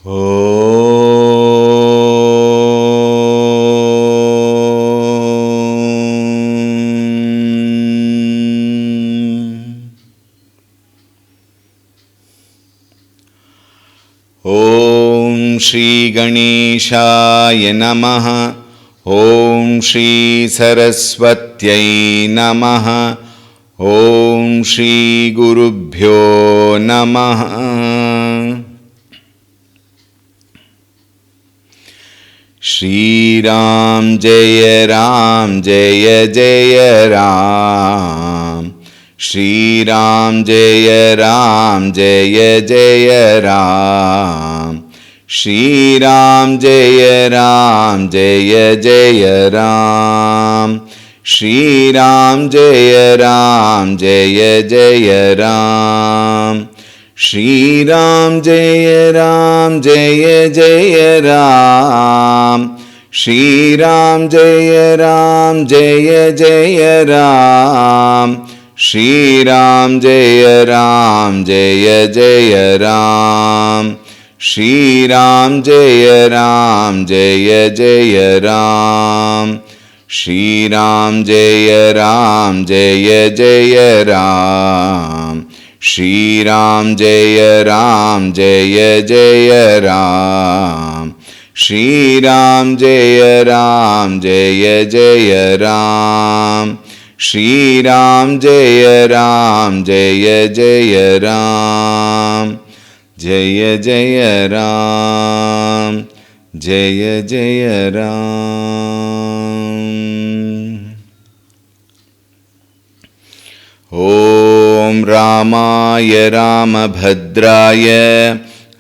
ॐ श्री गणेशाय नमः। ॐ श्री सरस्वत्यै नमः। ॐ श्री गुरुभ्यो नमः। श्रीराम जय जय राम। श्रीराम जय जय राम। श्रीराम जय जय राम। श्रीराम जय जय राम। श्रीराम जय जय राम। श्रीराम जय जय राम। श्रीराम जय जय राम। श्रीराम जय जय राम। श्रीराम जय जय राम। श्रीराम जय जय राम। श्रीराम जय जय राम। श्रीराम जय जय राम। जय जय राम। जय जय राम। ॐ रामाय रामभद्राय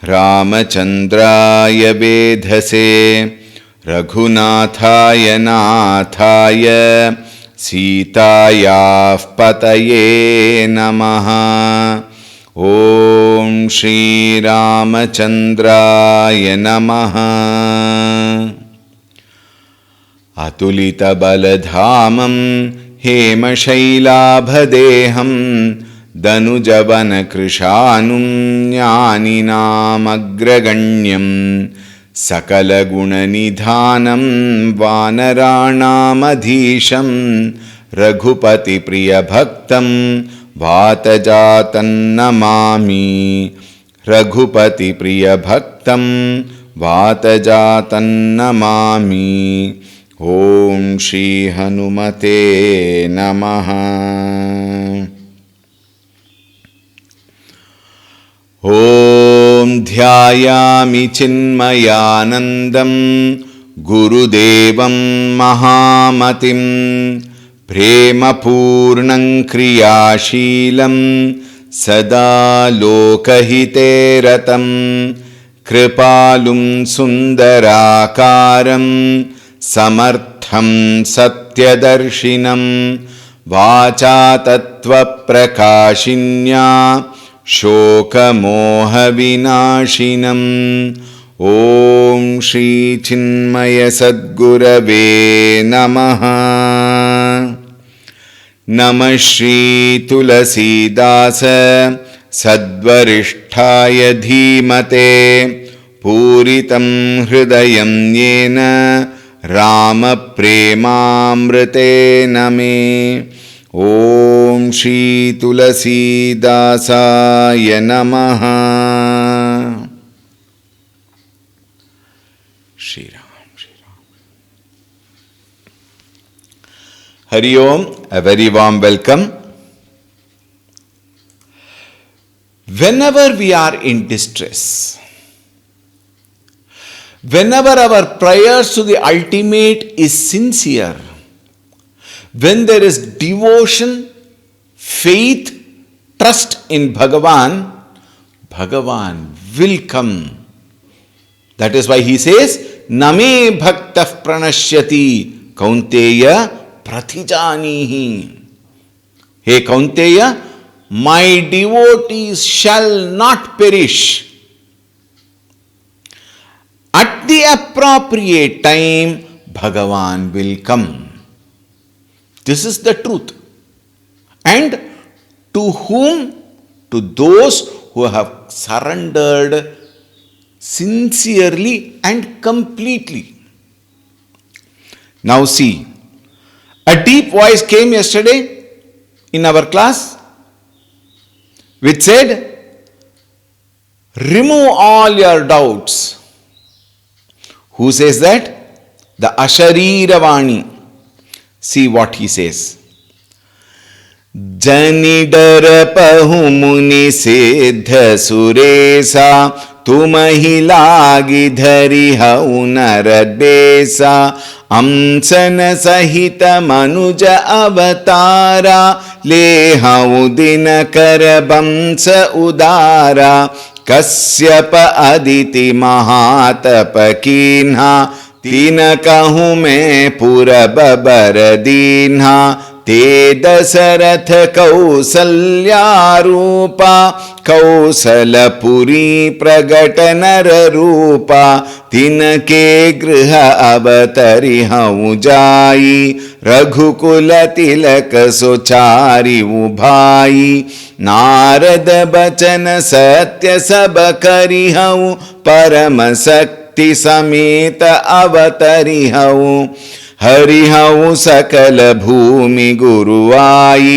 रामचन्द्राय वेधसे रघुनाथाय नाथाय सीतायाः पतये नमः। ॐ श्रीरामचन्द्राय नमः। अतुलितबलधामं हेमशैलाभदेहं दनुजवनकृशानुं ज्ञानिनामग्रगण्यं सकलगुणनिधानं वानराणामधीशं रघुपतिप्रियभक्तं वातजातं नमामि। रघुपतिप्रियभक्तं वातजातं नमामि। ॐ श्री हनुमते नमः। ॐ ध्यायामि चिन्मयानन्दं गुरुदेवं महामतिं प्रेमपूर्णं क्रियाशीलं सदा लोकहिते रतं कृपालुं सुन्दराकारं समर्थं सत्यदर्शिनं वाचा तत्त्वप्रकाशिन्या शोकमोहविनाशिनम्। ॐ श्री चिन्मय सद्गुरवे नमः। नमः श्री तुलसीदास सद्वरिष्ठाय धीमते पूरितं हृदयं येन रामप्रेमामृतेन मे। ॐ श्री तुलसीदासाय नमः। श्री राम श्री राम। हरि ओम। A very warm welcome. Whenever we are in distress, whenever our prayers to the ultimate is sincere, when there is devotion, faith, trust in Bhagavan, Bhagavan will come. That is why he says, Name bhaktah pranashyati kaunteya prathijanihi. Hey Kaunteya, my devotees shall not perish. At the appropriate time, Bhagavan will come. This is the truth. And to whom? To those who have surrendered sincerely and completely. Now see, a deep voice came yesterday in our class which said, remove all your doubts. Who says that? The Ashariravani. See what he says. जनि डर पहु मुनि सिद्ध सुरेसा तुम ही लागी धरि हऊ नर बेसा अंसन सहित मनुज अवतारा ले हऊ दिन कर बंस उदारा कश्यप अदिति महातप कीन्हा तीन कहूँ मैं पुरब बर दीन्हा ते दशरथ कौसल्या रूपा कौसलपुरी प्रगट नर रूपा तिनके गृह अवतरि हऊँ जाई रघुकुल तिलक सोचारि उभाई नारद बचन सत्य सब करि हऊँ परम शक्ति समेत अवतरि हऊँ हरिहऊ सकल भूमि गुरुआई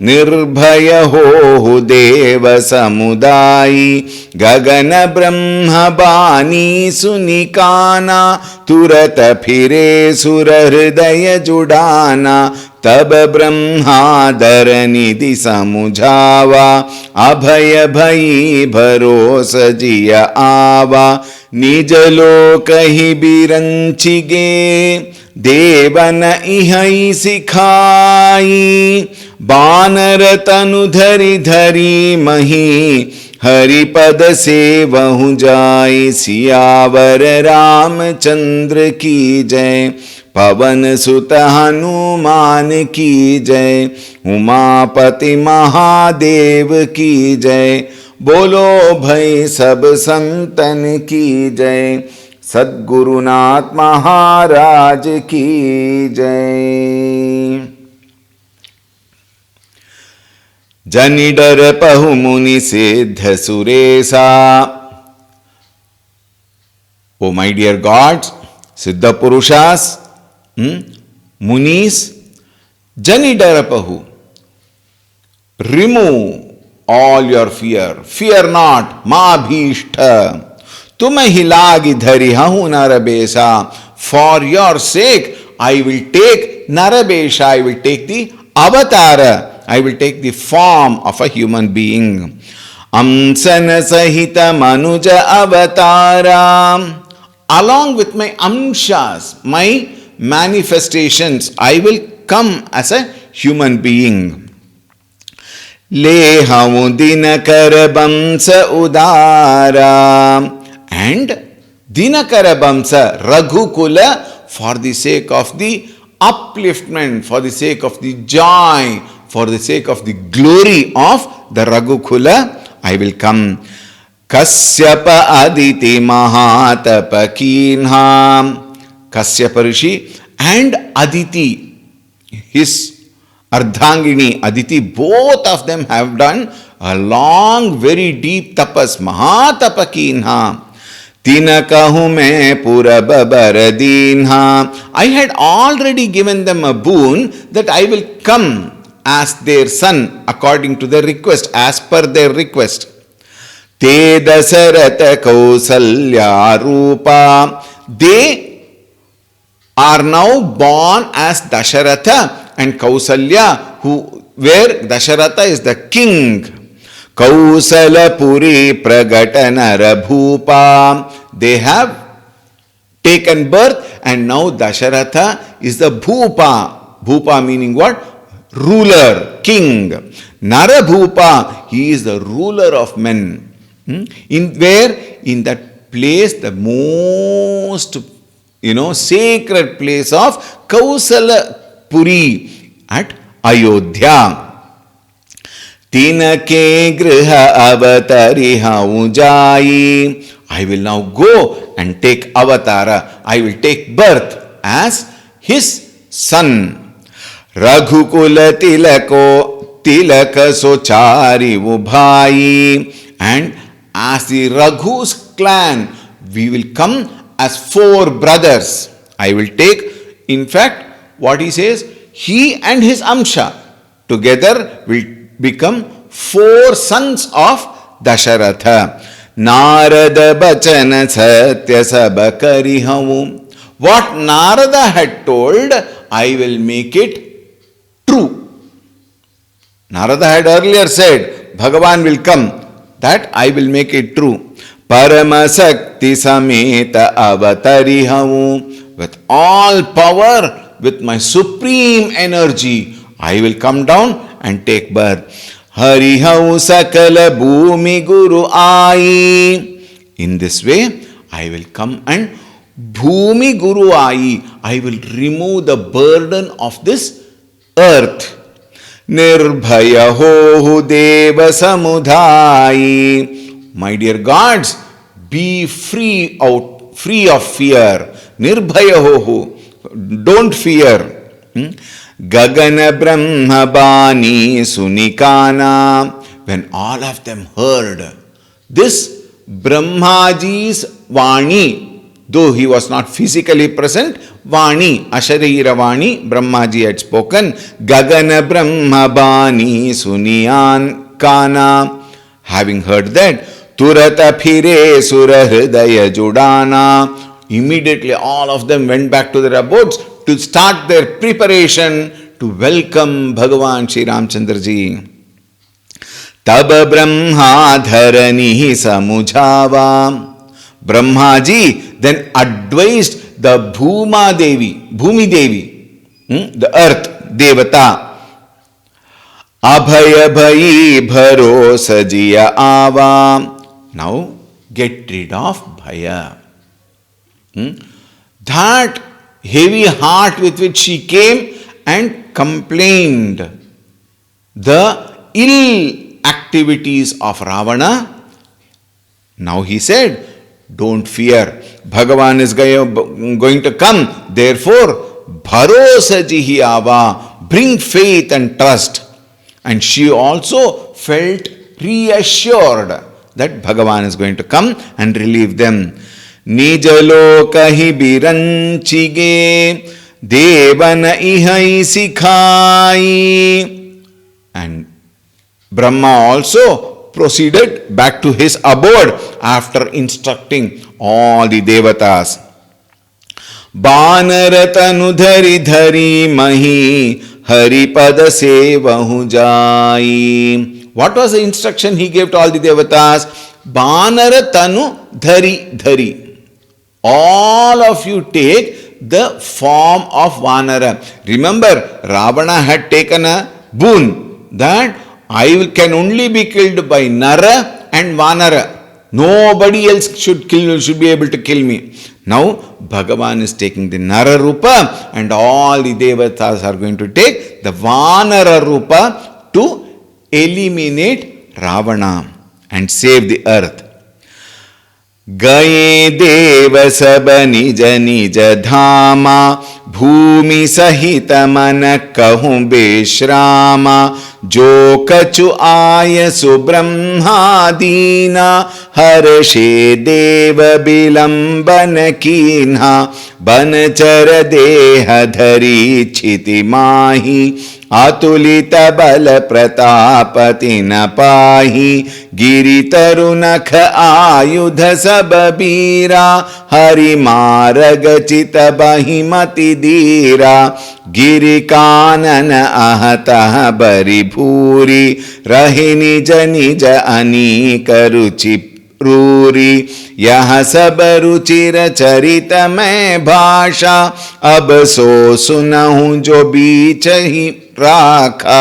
निर्भय हो देव समुदायी गगन ब्रह्म बानी सुनिकाना तुरत फिरे सुर हृदय जुड़ाना तब ब्रह्मादर निधि समुझावा अभय भई भरोस जिय आवा निज लोक ही बिरंचिगे देवन इहई सिखाई बानर तनु धरि धरि मही हरिपद सेवहु जाय सियावर रामचंद्र की जय पवन सुत हनुमान की जय उमापति महादेव की जय बोलो भई सब संतन की जय सद्गुरुनाथ महाराज की जय। जनि डर पहु मुनि सिद्ध सुरेसा। Oh my dear gods, Siddha Purushas, Munis, Jani Darapahu, remove all your fear. Fear not, ma bhishta. Tumahi lagi dhari hahu narabesa. For your sake, I will take narabesha, I will take the avatara, I will take the form of a human being. Amsana sahita manuja avatara. Along with my amshas, my manifestations, I will come as a human being. Lehavu dinakara bamsa udara. And dinakara bamsa Raghukula, for the sake of the upliftment, for the sake of the joy, for the sake of the glory of the Raghukula, I will come. Kasyapa aditi mahatapa kinha. Kasyapa Rishi and Aditi, his Ardhangini, Aditi, both of them have done a long, very deep tapas, mahatapa kinha. Tina kahu mein pura babar dinha. I had already given them a boon that I will come as their son according to their request, as per their request. Te Dasarata Kausalya Rupa. They are now born as Dasharatha and Kausalya, where Dasharatha is the king. Kausalapuri Pragatanara Bhupa. They have taken birth and now Dasharatha is the Bhupa. Bhupa meaning what? Ruler, king. Narabhupa, he is the ruler of men. In that place, the most sacred place of Kausalapuri at Ayodhya. Tinake griha avatari haun jai. I will now go and take avatara. I will take birth as his son. Raghukula tilaka sochari ubhai. And as the Raghu's clan we will come as four brothers. I will take, in fact, what he says, he and his Amsha together will become four sons of Dasharatha. Narada Bachana Satya Sabha Karihavu. What Narada had told, I will make it true. Narada had earlier said, Bhagavan will come. That I will make it true. Paramasakti Sameta Avatarihavu. With all power, with my supreme energy, I will come down and take birth. Harihavu Sakala Bhumi Guru Ai. In this way, I will come and Bhumi Guru Ai. I will remove the burden of this earth. Nirbhaya Hohu Deva Samudhayi. My dear gods, be free of fear. Nirbhaya Hohu. Don't fear. Gagana Brahma Bani Sunikana. When all of them heard this Brahmaji's Vani, though he was not physically present, Vani, Asharira Vani, Brahmaji had spoken, Gagana Brahma Bani Suniyan Kana. Having heard that, Turata Phire Sura Hridaya Judana. Immediately all of them went back to their abodes to start their preparation to welcome Bhagavan Shri Ramchandra Ji. Taba Brahma Dharani Samujhava. Brahmaji then advised the Bhumi Devi, the earth, Devata. Abhaya bhayi bharosa jiya ava. Now get rid of bhaya. That heavy heart with which she came and complained the ill activities of Ravana. Now he said, don't fear. Bhagavan is going to come. Therefore, bharosa jihi ava. Bring faith and trust. And she also felt reassured that Bhagavan is going to come and relieve them. Nijalokahi biranchige devana ihai sikhai. And Brahma also proceeded back to his abode after instructing all the devatas. Banaratanu dhari dhari mahi haripada sevahu jai. What was the instruction he gave to all the devatas? Banaratanu dhari dhari. All of you take the form of Vanara. Remember, Ravana had taken a boon that I can only be killed by Nara and Vanara. Nobody else should be able to kill me. Now, Bhagavan is taking the Nara Rupa and all the Devatas are going to take the Vanara Rupa to eliminate Ravana and save the earth. Gaye deva saba nija nija dhama bhumi sahita mana kahun beshrama jo kachu ayasu brahmadina harshe deva bilambana kinha banachara deha dhari chiti mahi atulita bala pratapatina pahi giri tarunakha ayudha sababira hari maragachita bahimati dira giri kanana ahataha bari bhuri rahi nija nija anika ruchi रूरी यह सब रुचिर चरित में भाषा अब सो सुनहूं जो बीच ही राखा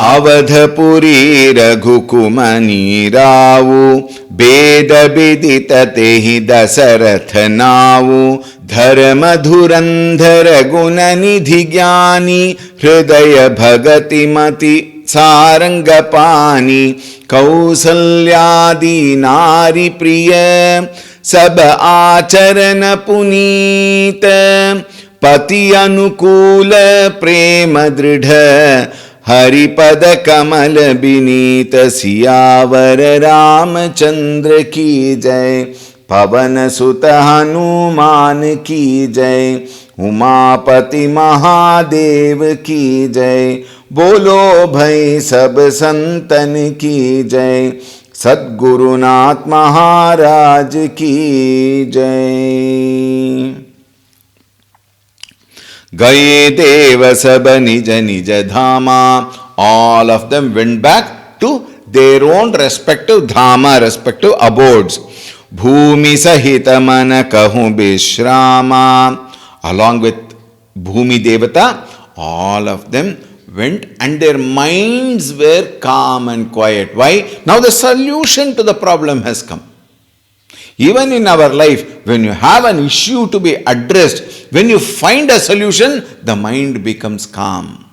अवधपुरी रघुकुमनी रावु वेद विदित तेहि दशरथ नावु धर्म धुरंधर गुण निधि ज्ञानी हृदय भगति मति सारंग पानी कौसल्यादि नारी प्रिय सब आचरण पुनीत पति अनुकूल प्रेम दृढ़ हरिपद कमल बिनीत सियावर रामचंद्र की जय। पवन सुत हनुमान की जय, उमापति महादेव की जय, बोलो भाई सब संतन की जय, सद्गुरुनाथ महाराज की जय। गए देव सब निज निज धामा, all of them went back to their own respective dhama, respective abodes. Bhumi sahita man kahu vishrama, along with Bhumi Devata, all of them went and their minds were calm and quiet. Why? Now the solution to the problem has come. Even in our life, when you have an issue to be addressed, when you find a solution, the mind becomes calm.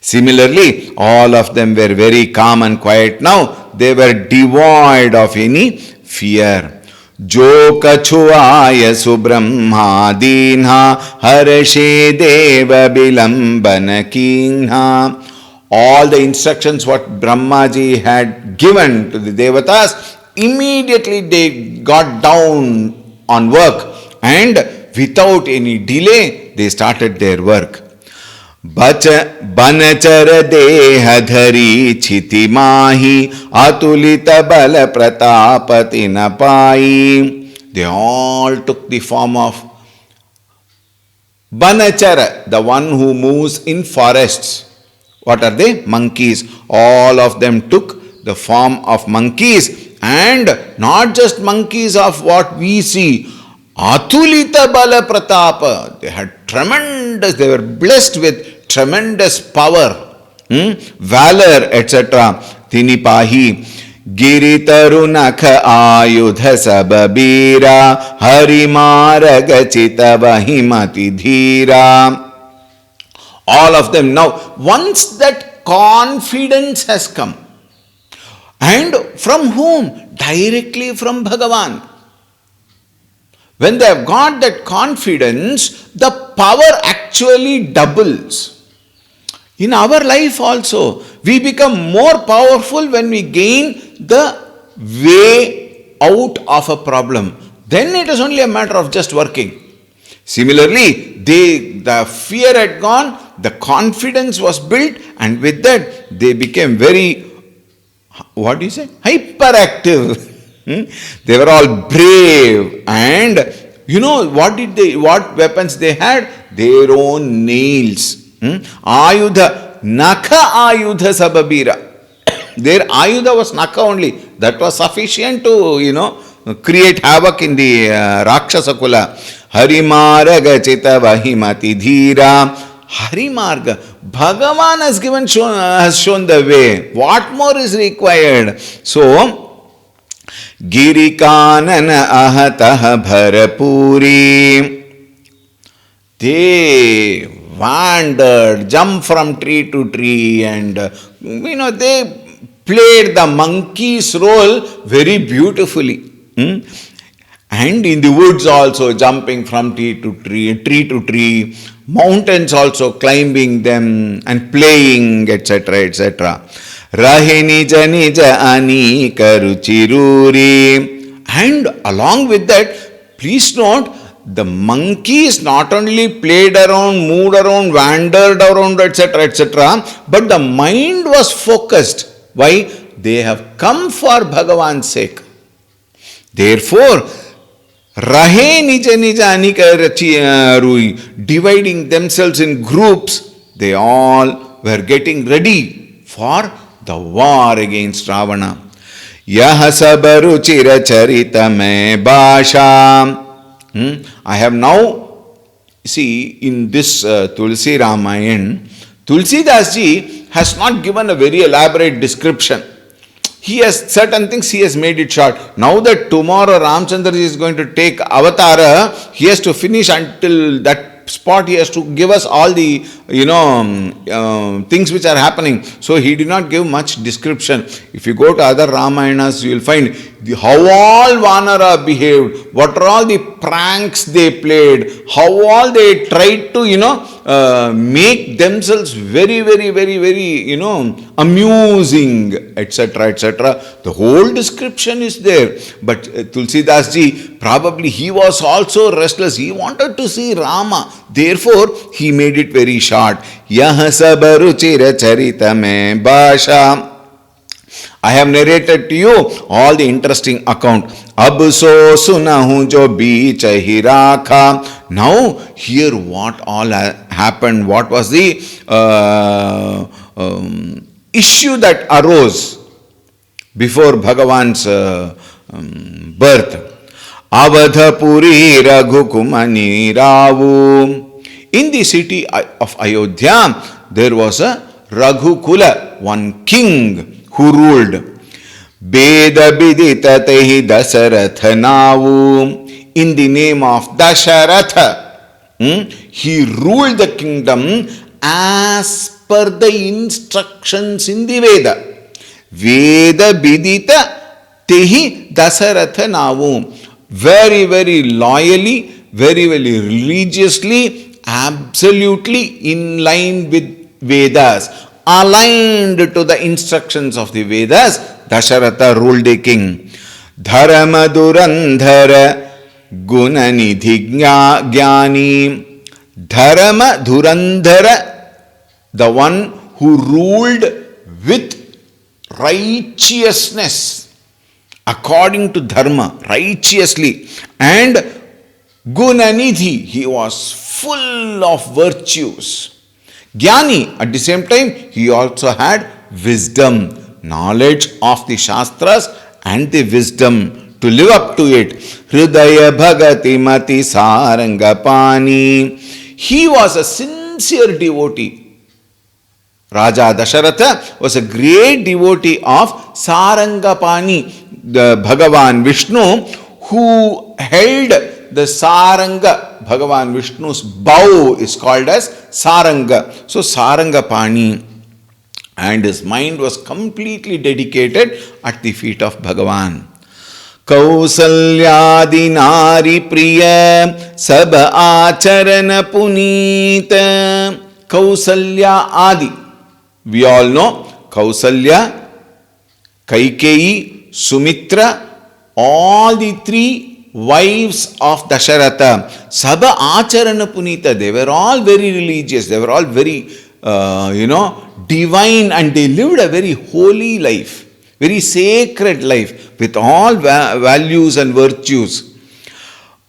Similarly, all of them were very calm and quiet now. They were devoid of any fear. Jo kachuaya subrahma dinha harshe deva bilambana kinha. All the instructions what Brahmaji had given to the Devatas, immediately they got down on work and without any delay they started their work. Banachar deha dhari chiti mahi atulita bala pratapati napai. They all took the form of Banachara, the one who moves in forests. What are they? Monkeys. All of them took the form of monkeys, and not just monkeys of what we see. Atulita bala pratapa. They had tremendous, they were blessed with tremendous power, valor, etc. Tinipahi. Giri tarunakha ayudha sababira harimaraga chita vahimati dhira. All of them now, once that confidence has come, and from whom? Directly from Bhagavan. When they have got that confidence, the power actually doubles. In our life also, we become more powerful when we gain the way out of a problem. Then it is only a matter of just working. Similarly, the fear had gone, the confidence was built, and with that they became very, what do you say? Hyperactive. They were all brave, and you know what weapons they had? Their own nails. Ayudha, Nakha Ayudha Sababira. Their Ayudha was Nakha only. That was sufficient to, create havoc in the Rakshasa Kula. Harimarga Chita Vahimati Dhira. Harimarga. Bhagavan has shown the way. What more is required? So, Girikanana Ahataha Bharapuri. They wandered, jumped from tree to tree, and they played the monkey's role very beautifully. And in the woods also, jumping from tree to tree, mountains also climbing them and playing, etc., etc. Rahe nija nija anika ruchiruri. And along with that, please note, the monkeys not only played around, moved around, wandered around, etc., etc., but the mind was focused. Why? They have come for Bhagavan's sake. Therefore, Rahe nija nija anika rui, dividing themselves in groups, they all were getting ready for the war against Ravana. Yaha sabaru chira charita me basha. I have now, see, in this Tulsi Ramayana, Tulsidas ji has not given a very elaborate description. He has certain things, he has made it short. Now that tomorrow Ramchandra ji is going to take Avatara, he has to finish until that spot, he has to give us all the, things which are happening. So he did not give much description. If you go to other Ramayanas, you will find how all Vanara behaved, what are all the pranks they played, how all they tried to, make themselves very, very, very, very, amusing, etc., etc. The whole description is there. But Tulsidas ji, probably he was also restless. He wanted to see Rama. Therefore, he made it very short. Yah sab ruchira charita mein basha. I have narrated to you all the interesting account. Ab so sunahu jo beech hi rakha. Now, hear what all happened. What was the issue that arose before Bhagavan's birth. Avadhapuri Raghukumani Ravu. In the city of Ayodhya, there was a Raghukula, one king who ruled. Veda Bidita Tehi Dasaratha Navu. In the name of Dasharatha, he ruled the kingdom as per the instructions in the Veda. Veda Bidita Tehi Dasaratha Navu. Very, very loyally, very, very religiously, absolutely in line with Vedas, aligned to the instructions of the Vedas, Dasharatha ruled a king. Dharma Durandhara Gunanidhi Jnani. Dharma Durandhara, the one who ruled with righteousness, according to dharma, righteously. And Gunanidhi, he was full of virtues. Jnani, at the same time, he also had wisdom, knowledge of the Shastras and the wisdom to live up to it. Hridaya Bhagati Mati Sarangapani. He was a sincere devotee. Raja Dasharatha was a great devotee of Sarangapani, the Bhagavan Vishnu, who held the Saranga. Bhagavan Vishnu's bow is called as Saranga. So Sarangapani. And his mind was completely dedicated at the feet of Bhagavan. Kausalyadi Nari Priya Sab Acharana Punita. Kausalya Adi. We all know Kausalya, Kaikeyi, Sumitra, all the three wives of Dasharatha. Saba Acharana Punita. They were all very religious. They were all very, divine, and they lived a very holy life, very sacred life with all values and virtues.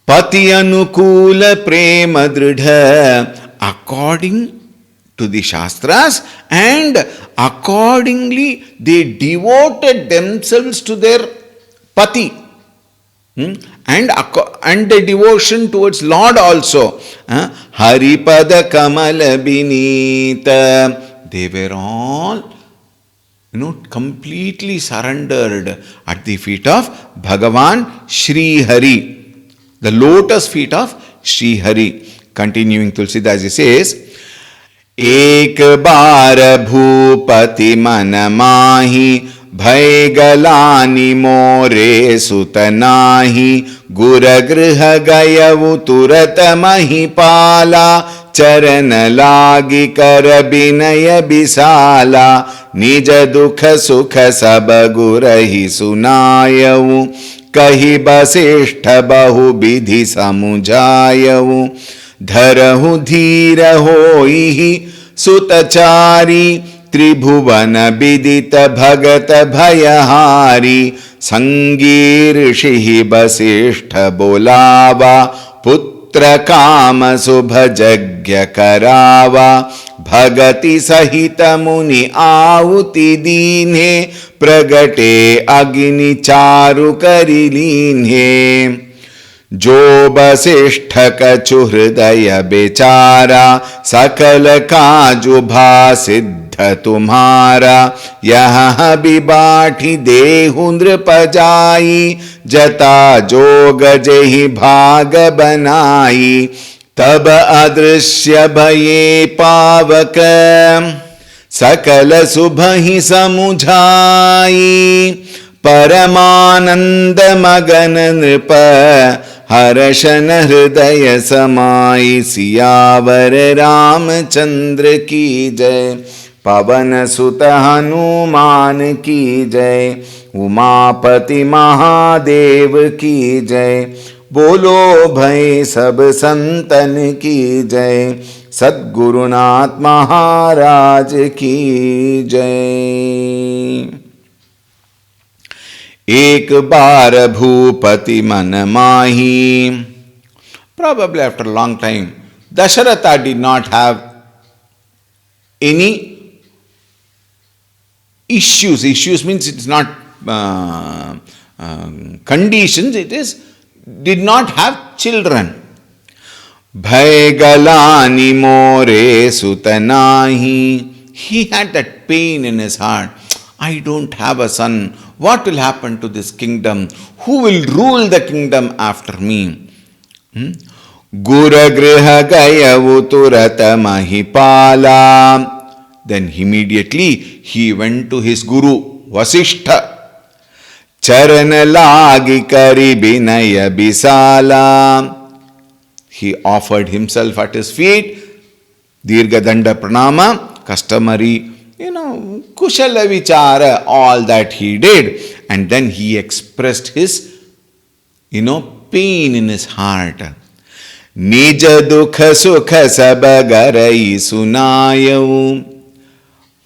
Pati Anukula Prema Dridha. According to the Shastras, and accordingly they devoted themselves to their Pati. And the devotion towards Lord also. Haripada Kamala Binita. They were all, completely surrendered at the feet of Bhagavan Shri Hari, the lotus feet of Shri Hari. Continuing, Tulsidas says, Ek bar bhupati man mahi bhai galani more sutanahi gura griha gayavu turat mahipala charan lagi kar binaya bisala nija dukha sukha sab gurahi sunayavu kahi basishtha bahu vidhi samujayavu धरहु धीर होई सुतचारी त्रिभुवन विदित भगत भयहारी संगी ऋषि वसिष्ठ बोलावा पुत्र काम शुभ यज्ञ करावा भगति सहित मुनि आहुति दीन्हे प्रगटे अग्नि चारु करि लीन्हे जो वसिष्ठ कछु हृदय बेचारा सकल काजु भा सिद्ध तुम्हारा यह बिबाठी देहु नृप जाई जता जोग जहि भाग बनाई तब अदृश्य भये पावक सकल शुभ ही समुझाई परमानंद मगन नृप हर्षन हृदय समाई, सियावर रामचंद्र की जय। पवन सुत हनुमान की जय, उमापति महादेव की जय। बोलो भई सब संतन की जय, सद्गुरुनाथ महाराज की जय। एक बार भूपति मन माही, probably after a long time, Dasharatha did not have any issues. Issues means it's not conditions, it is did not have children. Bhai galani more sutanahi. He had that pain in his heart. I don't have a son. What will happen to this kingdom? Who will rule the kingdom after me? Gura griha gayavu turata mahipala. Then immediately he went to his guru Vasishtha. Charan lagi kari binaya bisala. He offered himself at his feet. Dirgha danda pranama, customary, kushala vichara, all that he did. And then he expressed his, pain in his heart. Nija dukha sukha sabagarai sunayavu.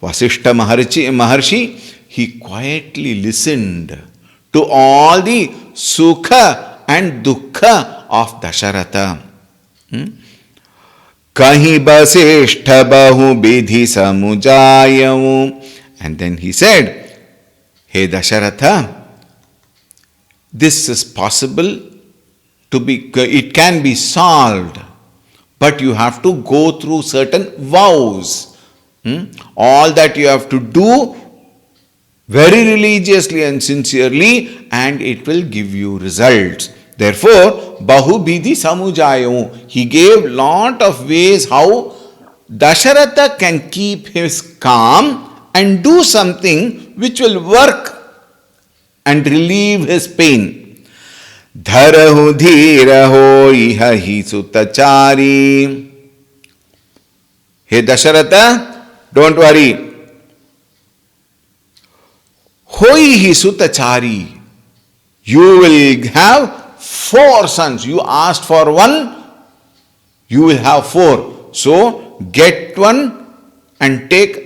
Vasishtha Maharshi, he quietly listened to all the sukha and dukkha of Dasharatha. Kahi basishtha bahu bidhi samujayavu. And then he said, Hey Dasharatha, this is possible to be, it can be solved, but you have to go through certain vows. All that you have to do very religiously and sincerely, and it will give you results. Therefore, Bahu Bidhi Samujayamu. He gave lot of ways how Dasharatha can keep his calm and do something which will work and relieve his pain. Dharahu dhiraho iha hi sutachari. Hey Dasharatha, don't worry. Hoi hi sutachari. You will have 4 sons. You asked for 1, you will have 4. So, get 1 and take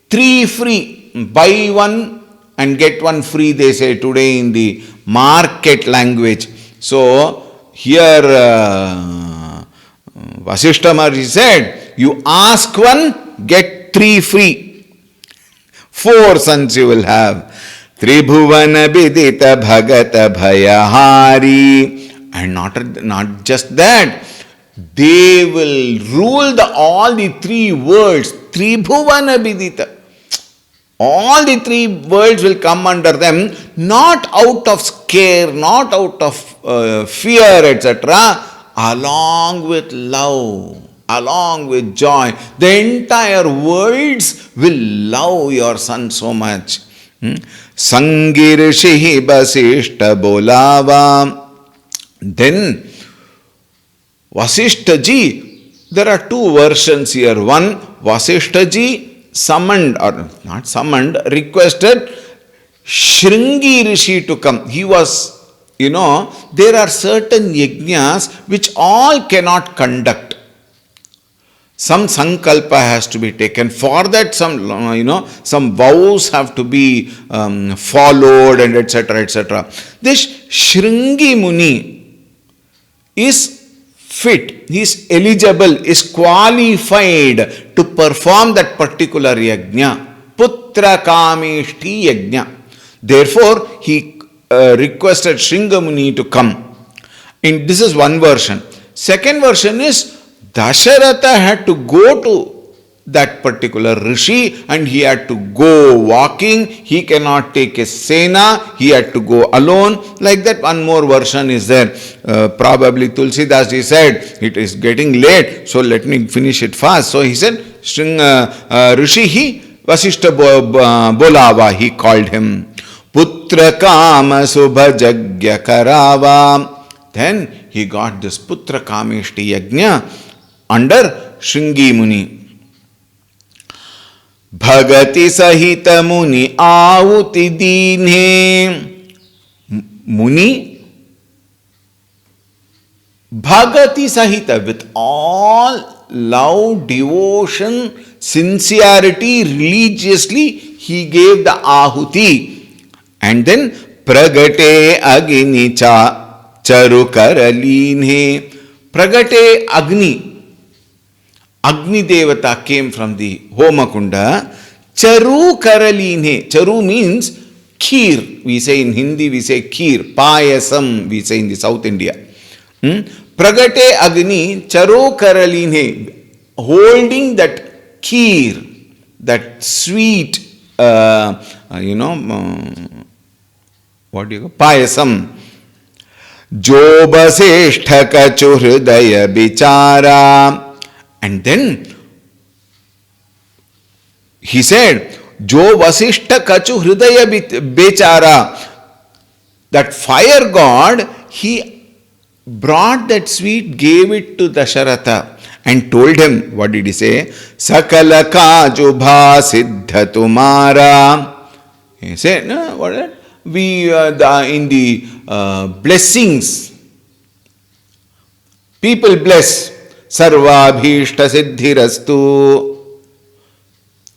3 free. Buy 1 and get 1 free, they say today in the market language. So, here Vasishtha Maharshi said, you ask 1, get 3 free. 4 sons you will have. Tribhuvana Bidita Bhagata Bhayahari. And not just that, they will rule all the 3 worlds. Tribhuvana Bidita. All the 3 worlds will come under them, not out of scare, not out of fear, etc., along with love, along with joy. The entire worlds will love your son so much. Sangirshi Vasishtha Bolava. Then Vasishtha ji, there are 2 versions here. One, Vasishtha ji summoned, or not summoned, requested Shringi Rishi to come. He was, there are certain yajnas which all cannot conduct. Some sankalpa has to be taken. For that, some vows have to be followed, and etc., etc. This Shringi Muni is fit, he is eligible, is qualified to perform that particular yajna. Putra Kamishti yajna. Therefore, he requested Shringa Muni to come. This is one version. Second version is Dasharatha had to go to that particular rishi and he had to go walking. He cannot take a sena. He had to go alone. Like that, one more version is there. Probably Tulsidas ji said, it is getting late, so let me finish it fast. So he said, Rishi hi Vasishtha Bolava, he called him. Putra Kama Subha Jagya Karava. Then he got this Putra Kameshti Yajna under Shringi Muni. Bhagati Sahita Muni Ahuti Dine. Muni Bhagati Sahita, with all love, devotion, sincerity, religiously, he gave the Ahuti. And then Pragate Agni Charu Karaline. Pragate Agni. Agni Devata came from the Homakunda. Charu Karaline. Charu means kheer. We say in Hindi, we say kheer. Payasam, we say in the South India. Pragate Agni Charu Karaline. Holding that kheer, that sweet, what do you call? Payasam. Jo Vasishtha Kachu Hridaya Bichara. And then he said, Jo Vasishtha Kachu Hridaya Bichara. That fire god, he brought that sweet, gave it to Dasharatha and told him, what did he say? Sakala Kajubha Siddha Tumara. He said, no, what is that? We, in the blessings, people bless. Sarva Bhishta Siddhirastu.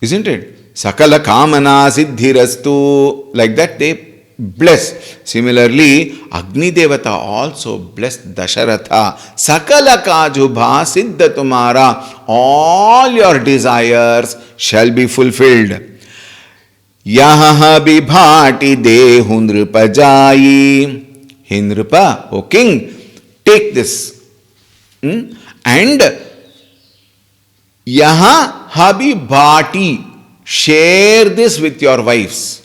Isn't it? Sakala Kamana Siddhirastu. Like that they bless. Similarly, Agni Devata also blessed Dasharatha. Sakala Kajubha Siddha Tumara. All your desires shall be fulfilled. Yaha Bibhati Dehu Nripa Jayi. Nripa, O king, take this. And Yaha Habi Bhati, share this with your wives.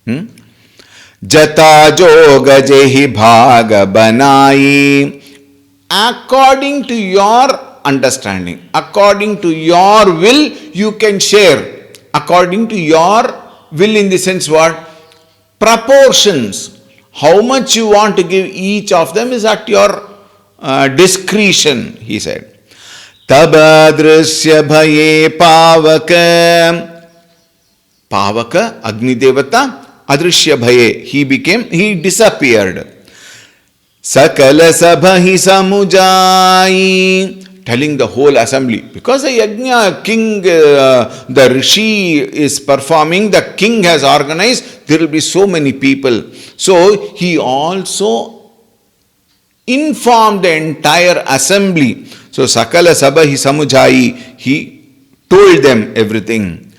Jata Joga Jehi Bhaga Banai. According to your understanding, according to your will, you can share. According to your will, in the sense what? Proportions. How much you want to give each of them is at your discretion, he said. Tabadrishya bhaye pavaka. Pavaka, Agni Devata, Adrishya bhaye, he disappeared. Sakala sabhahi samujai. Telling the whole assembly, because the yajna king, the rishi is performing, the king has organized, there will be so many people. So he also informed the entire assembly. So Sakala Sabhahi Samujai, he told them everything.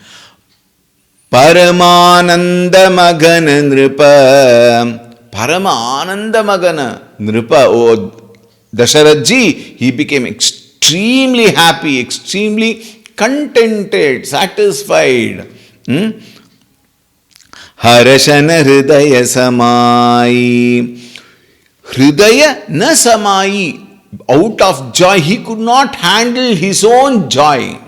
Paramananda Magana Nripa. Paramananda Magana Nripa, oh Dasharatji, he became extremely happy, extremely contented, satisfied. Harashana Hridaya Samai. Hridaya na Samai. Out of joy, he could not handle his own joy.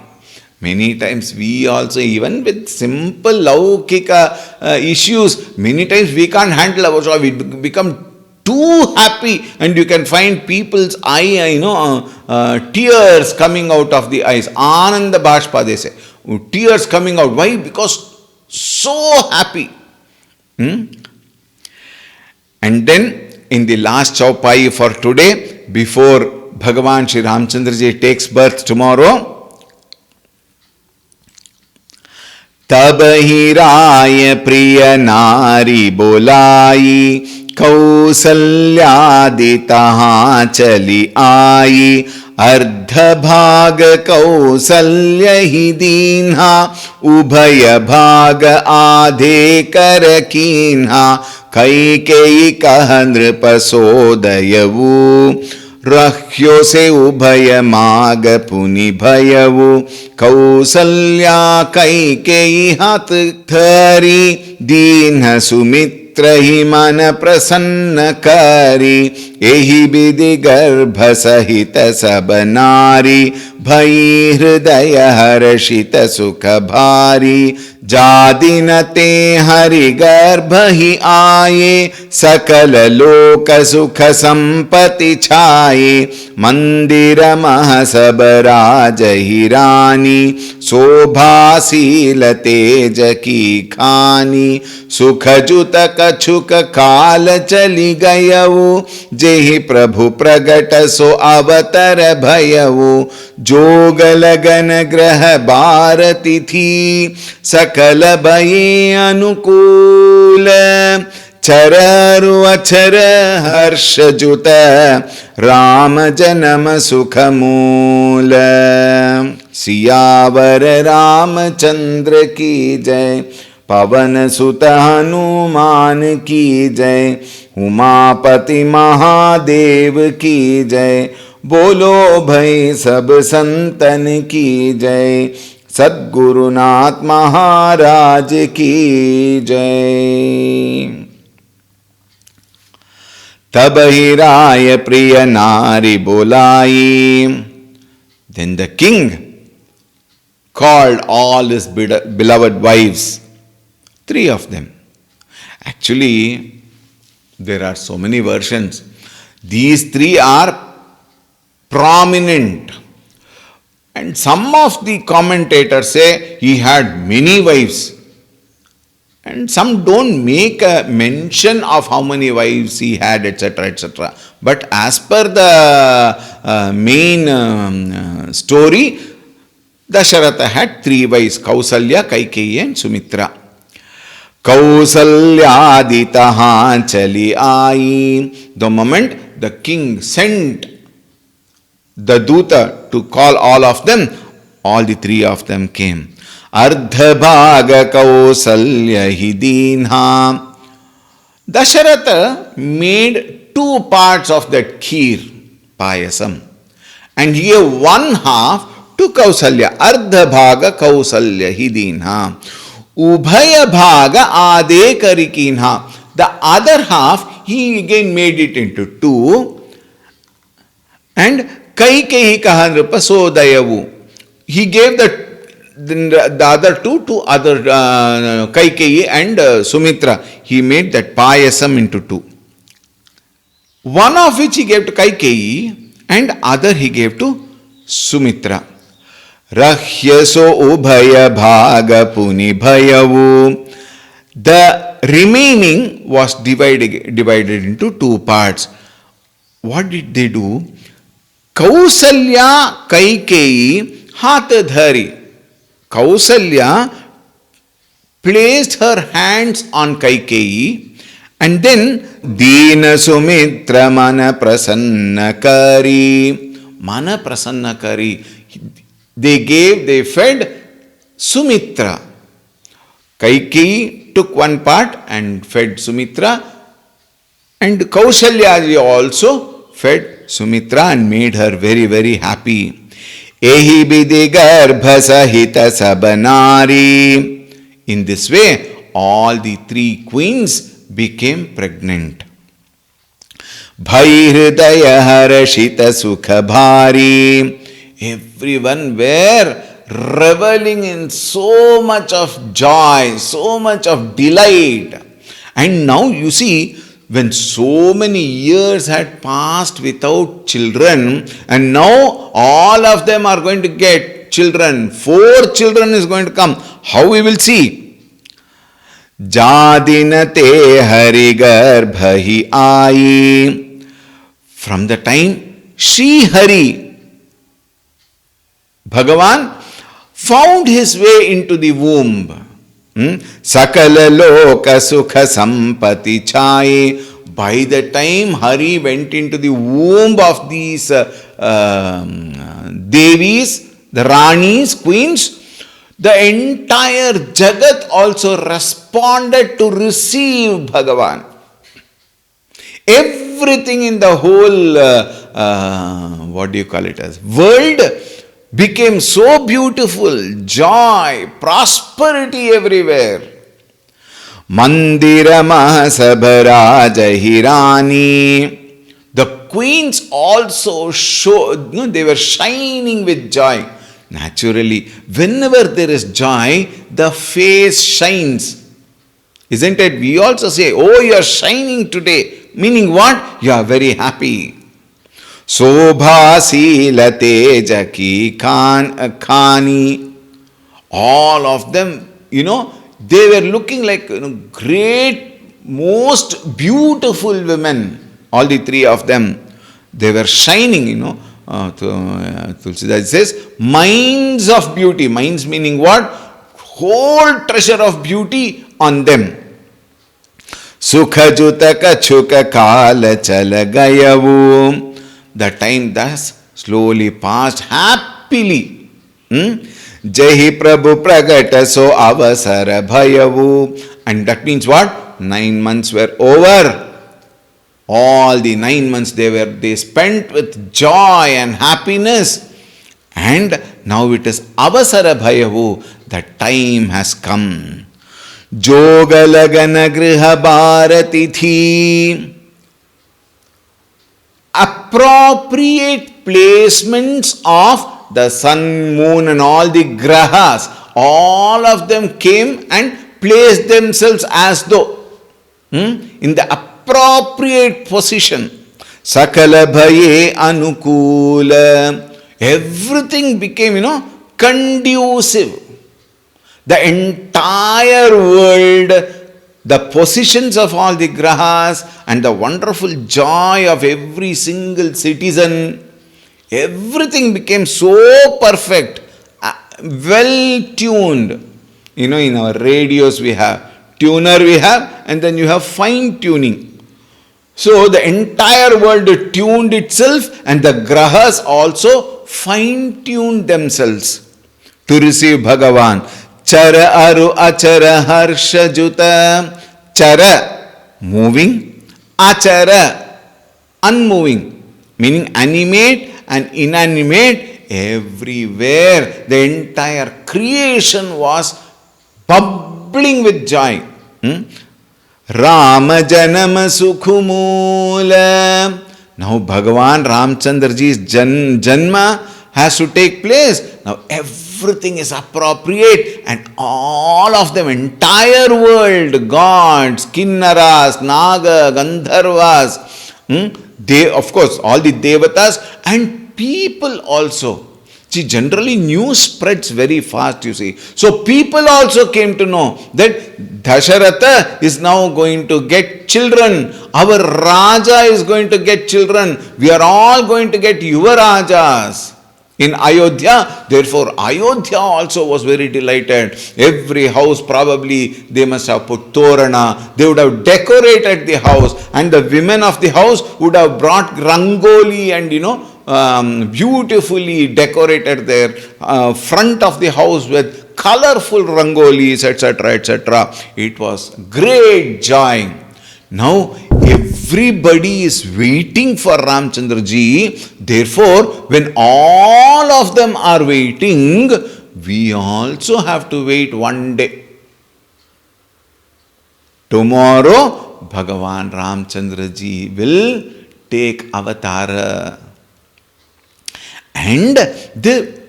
Many times we also, even with simple laukika issues, many times we can't handle our joy. We become too happy, and you can find people's eye, tears coming out of the eyes. Ananda Bhashpa, they say. Tears coming out. Why? Because so happy. And then, in the last chaupai for today, before Bhagavan Shri Ramchandraji takes birth tomorrow, तब ही राय प्रिय नारी बोलाई, कौसल्यादि तहाँ चली आई, अर्ध भाग कौसल्य ही दीन्हा, उभय भाग आधे कर कीन्हा, कैकेयी कह नृप सोदयवु, रह्यो से उभय माग पुनि भयवु, कौसल्या कैकेयी हाथ धरी, दीन सुमित्र ही मन प्रसन्न करी, एहि विधि गर्भ सहित सब नारी, भई हृदय हर्षित सुख भारी, जादिन ते हरि गर्भ ही आए, सकल लोक सुख संपत्ति छाए। मंदिर मह सब राज ही रानी, शोभाशील तेज की खानी। सुख जुत कछुक काल चली गयऊ, जेहि प्रभु प्रगट सो अवतर भयऊ। जोग लगन ग्रह बारती थी, सकल भये अनुकूल। चररु अक्षर हर्ष जुत, राम जन्म सुख मूल। सियावर रामचंद्र की जय, पवन सुत हनुमान की जय। उमापति महादेव की जय, बोलो भाई सब संतन की जय। सद्गुरुनाथ महाराज की जय। तब ही राय प्रिय नारी बोलाई, then the king called all his beloved wives, 3 of them. Actually, there are so many versions. These 3 are prominent. And some of the commentators say he had many wives. And some don't make a mention of how many wives he had, etc., etc. But as per the main story, Dasharatha had 3 wives, Kausalya, Kaikeyi and Sumitra. Kausalyaditaha chali aayi. The moment the king sent the Duta to call all of them, all the 3 of them came. Ardha bhaga Kausalya hi dinha. Dasharatha made 2 parts of that kheer, payasam, and he gave 1/2 to Kausalya. Ardha bhaga Kausalya hi dinha. Ubhaya bhaga ade karikinha. The other half he again made it into 2. And Kaikeyi kaha nripa sodayavu. He gave the other 2 to other Kaikeyi and Sumitra. He made that payasam into 2. One of which he gave to Kaikeyi and other he gave to Sumitra. Rahyaso ubhaya bhaga puni bhayavu. The remaining was divided into 2 parts. What did they do? Kausalya Kaikeyi hath dhari. Kausalya placed her hands on Kaikeyi and then Dina Sumitra mana prasanna kari. Mana prasanna kari. They fed Sumitra. Kaikeyi took 1 part and fed Sumitra, and Kausalya also fed Sumitra and made her very, very happy. Ehi bidi garbha sahita sabanari. In this way, all the 3 queens became pregnant. Bhai hridaya harashita sukha bhari. Everyone were reveling in so much of joy, so much of delight. And now you see, when so many years had passed without children, and now all of them are going to get children, 4 children is going to come. How we will see? Jadinate hari garbhahi aayi. From the time Sri Hari, Bhagavan, found his way into the womb, Sakala loka sukha sampati chai. By the time Hari went into the womb of these Devis, the Ranis, queens, the entire Jagat also responded to receive Bhagavan. Everything in the whole, world became so beautiful, joy, prosperity everywhere. Mandira Mahasabharaja Hirani. The queens also showed, they were shining with joy. Naturally, whenever there is joy, the face shines. Isn't it? We also say, oh, you are shining today. Meaning what? You are very happy. Sobha teja ki khani. All of them, they were looking like great, most beautiful women. All the three of them, they were shining, Tulsidas says, mines of beauty. Mines meaning what? Whole treasure of beauty on them. Sukha jutaka chuka kala chala gayavu. The time thus slowly passed happily. Jahi Prabhu pragata so avasara bhayavu. And that means what? 9 months were over. All the 9 months they spent with joy and happiness. And now it is avasara bhayavu. The time has come. Jogalagana griha bharatithi. Appropriate placements of the sun, moon and all the grahas, all of them came and placed themselves as though in the appropriate position. Sakala bhaye anukula. Everything became, conducive. The entire world, the positions of all the grahas and the wonderful joy of every single citizen, everything became so perfect, well tuned. In our radios we have tuner, and then you have fine tuning. So the entire world tuned itself, and the grahas also fine tuned themselves to receive Bhagavan. Chara aru achara harsha juta. Chara, moving. Achara, unmoving. Meaning animate and inanimate. Everywhere the entire creation was bubbling with joy. Rama janama sukhumula. Now Bhagavan Ramchandraji's janma has to take place. Now everything is appropriate, and all of them, entire world, gods, kinnaras, naga, gandharvas, they, of course, all the devatas and people also. See, generally news spreads very fast, you see. So people also came to know that Dasharatha is now going to get children. Our Raja is going to get children. We are all going to get Yuvarajas in Ayodhya. Therefore, Ayodhya also was very delighted. Every house probably they must have put Torana. They would have decorated the house, and the women of the house would have brought Rangoli and beautifully decorated their front of the house with colorful rangolis, etc., etc. It was great joy. Now everybody is waiting for Ramchandraji. Therefore, when all of them are waiting, we also have to wait one day. Tomorrow, Bhagavan Ramchandraji will take avatar. And the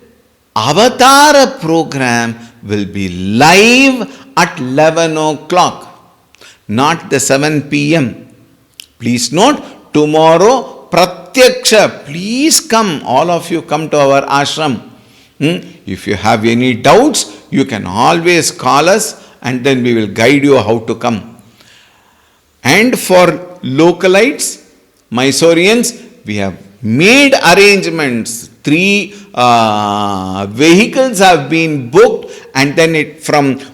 avatar program will be live at 11 o'clock, not the 7 p.m. Please note, tomorrow Pratyaksha, please come, all of you come to our ashram. If you have any doubts, you can always call us, and then we will guide you how to come. And for localites, Mysoreans, we have made arrangements. 3 vehicles have been booked, and then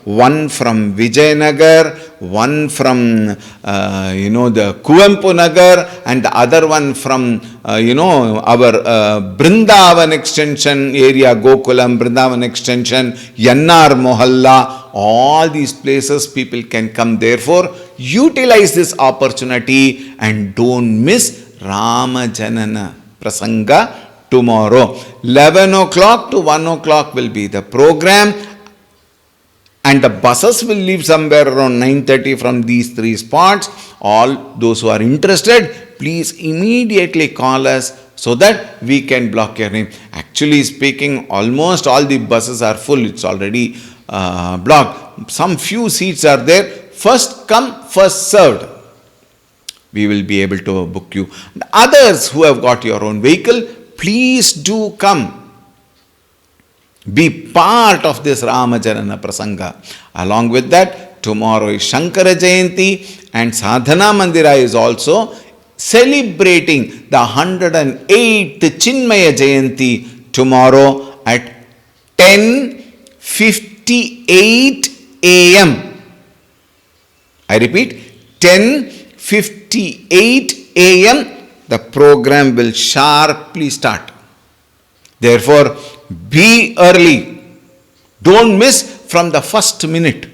one from Vijayanagar, one from the Kuvempu Nagar, and the other one from our Brindavan extension area, Gokulam, Brindavan extension, Yannar Mohalla. All these places people can come. Therefore, utilize this opportunity and don't miss Rama Janana Prasanga tomorrow. 11 o'clock to 1 o'clock will be the program, and the buses will leave somewhere around 9:30 from these 3 spots. All those who are interested, please immediately call us so that we can block your name. Actually speaking, almost all the buses are full. It's already blocked. Some few seats are there. First come, first served. We will be able to book you. The others who have got your own vehicle, please do come. Be part of this Ramajanana Prasanga. Along with that, tomorrow is Shankara Jayanti, and Sadhana Mandira is also celebrating the 108th Chinmaya Jayanti tomorrow at 10:58 a.m. I repeat, 10:58 a.m. the program will sharply start. Therefore, be early. Don't miss from the first minute.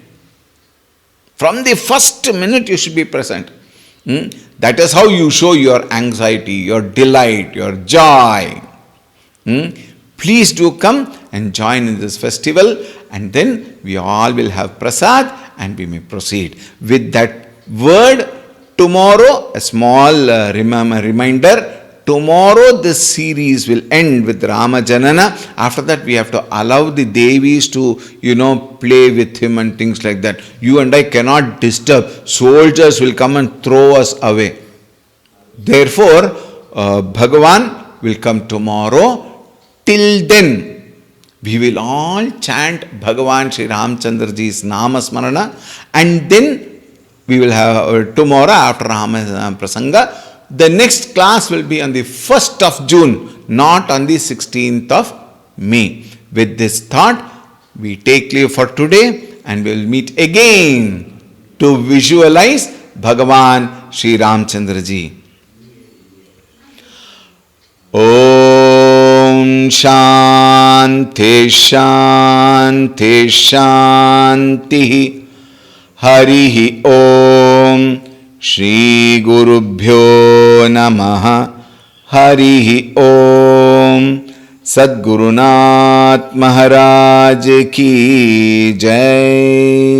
From the first minute you should be present. That is how you show your anxiety, your delight, your joy. Please do come and join in this festival, and then we all will have prasad and we may proceed. With that word, tomorrow, a small reminder, tomorrow this series will end with Ramajanana. After that we have to allow the Devis to, play with him and things like that. You and I cannot disturb. Soldiers will come and throw us away. Therefore, Bhagavan will come tomorrow. Till then, we will all chant Bhagavan Sri Ramchandra Ji's Nama Smarana, and then we will have tomorrow after Ramayana Prasanga. The next class will be on the 1st of June, not on the 16th of May. With this thought, we take leave for today, and we will meet again to visualize Bhagavan Sri Ramchandra Ji. Om Shanti Shanti Shanti Harihi Om Shri Gurubhyo Namaha Harihi Om Sadgurunath Maharaj Ki Jai.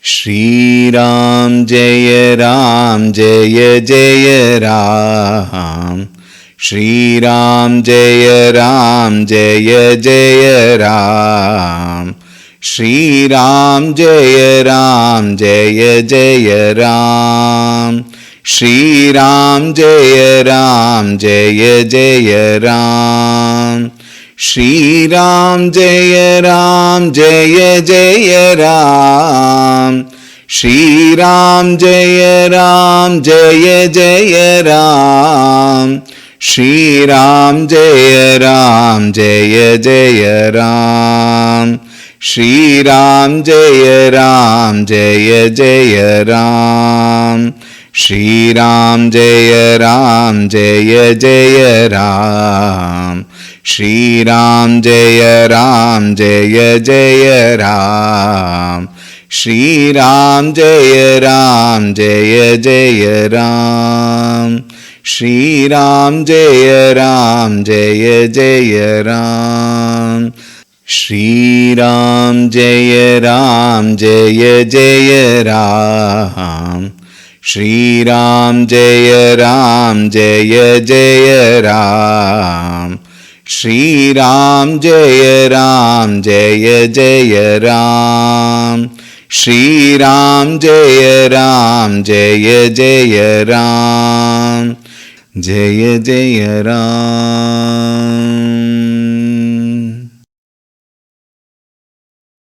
Shri Ram Jaya Ram Jaya Jaya Ram. Shri Ram Jaya Ram Jaya Jaya Ram. Shri Ram Jaya Ram Jaya Jaya Ram. Shri Ram Jaya Ram Jaya Jaya Ram. Shri Ram Jaya Ram Jaya Jaya Ram. Shri Ram Jaya Ram Jaya Jaya Ram. Shri Ram Jaya Ram Jaya Jaya Ram. Shri Ram Jaya Ram Jaya Jaya Ram. Shri Ram Jaya Ram Jaya Jaya Ram. Shri Ram Jaya Ram Jaya Jaya Ram. Shri Ram Jaya Ram Jaya Jaya Ram. Shri Ram Jaya Ram Jaya Jaya Ram. Shri Ram Jaya Ram Jaya Jaya Ram. Shri Ram Jaya Ram Jaya Jaya Ram. Shri Ram Jaya Ram Jaya Jaya Ram. Shri Ram Jaya Ram Jaya Jaya Ram. Jaya Jaya Ram.